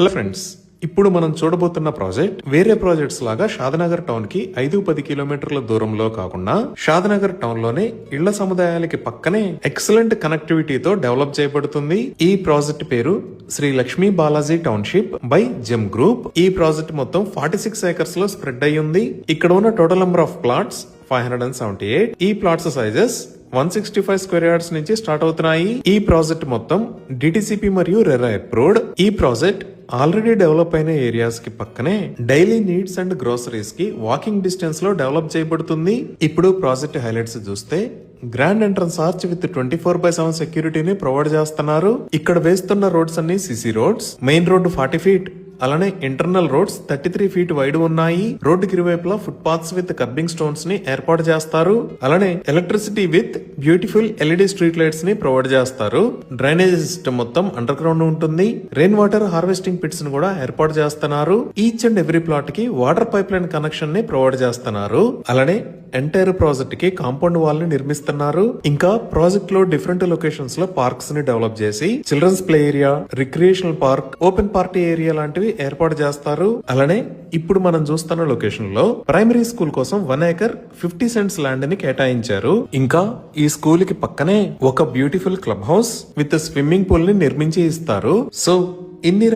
Hello friends, ఇప్పుడు మనం చూడబోతున్న project వేరే ప్రాజెక్ట్స్ లాగా షాదనగర్ టౌన్ కి 5-10 కిలోమీటర్ల దూరంలో కాకుండా షాదనగర్ టౌన్ లోనే ఇళ్ల సముదాయాలకి పక్కనే ఎక్సలెంట్ కనెక్టివిటీతో డెవలప్ చేయబడుతుంది. ఈ ప్రాజెక్ట్ పేరు Shri Lakshmi Balaji township by Gem group. ఈ ప్రాజెక్ట్ మొత్తం 46 ఏకర్స్ లో స్ప్రెడ్ అయ్యి ఉంది. ఇక్కడ ఉన్న టోటల్ నెంబర్ ఆఫ్ ప్లాట్స్ 578. ఈ ప్లాట్స్ సైజెస్ 165 స్క్వేర్ యార్డ్స్ నుంచి స్టార్ట్ అవుతున్నాయి. ఈ ప్రాజెక్ట్ మొత్తం డిటిసిపి మరియు రెరా అప్రూవ్డ్. ఈ ప్రాజెక్ట్ ఆల్రెడీ డెవలప్ అయిన ఏరియాస్ కి పక్కనే డైలీ నీడ్స్ అండ్ గ్రోసరీస్ కి వాకింగ్ డిస్టెన్స్ లో డెవలప్ చేయబడుతుంది. ఇప్పుడు ప్రాజెక్ట్ హైలైట్స్ చూస్తే గ్రాండ్ ఎంట్రన్స్ ఆర్చ్ విత్ 24/7 సెక్యూరిటీని ప్రొవైడ్ చేస్తున్నారు. ఇక్కడ వేస్తున్న రోడ్స్ అన్ని CC roads. Main road 40 feet, అలానే ఇంటర్నల్ రోడ్స్ 33 ఫీట్ వైడ్ ఉన్నాయి. రోడ్డుకి ఇరువైపులా foot paths with curbing stones ని ఏర్పాటు చేస్తారు. అలానే electricity with beautiful LED street lights ని ప్రొవైడ్ చేస్తారు. డ్రైనేజ్ సిస్టమ్ మొత్తం అండర్ గ్రౌండ్ ఉంటుంది. రెయిన్ వాటర్ హార్వెస్టింగ్ పిట్స్ ని కూడా ఏర్పాటు చేస్తున్నారు. ఈచ్ అండ్ ఎవ్రీ ప్లాట్ కి వాటర్ పైప్ లైన్ కనెక్షన్ ని ప్రొవైడ్ చేస్తున్నారు. అలానే ఎంటైర్ ప్రాజెక్ట్ కి కాంపౌండ్ వాల్ ని నిర్మిస్తున్నారు. ఇంకా ప్రాజెక్ట్ లో డిఫరెంట్ లొకేషన్స్ లో పార్క్స్ ని డెవలప్ చేసి children's play area, recreational park, open party area లాంటివి ఏర్పాటు చేస్తారు. అలానే ఇప్పుడు మనం చూస్తున్న లొకేషన్ లో ప్రైమరీ స్కూల్ కోసం 1 ఏకర్ 50 సెంట్స్ ల్యాండ్ ని కేటాయించారు. ఇంకా ఈ స్కూల్ కి పక్కనే ఒక beautiful club house with swimming pool ని నిర్మించి ఇస్తారు. సో ఇన్ని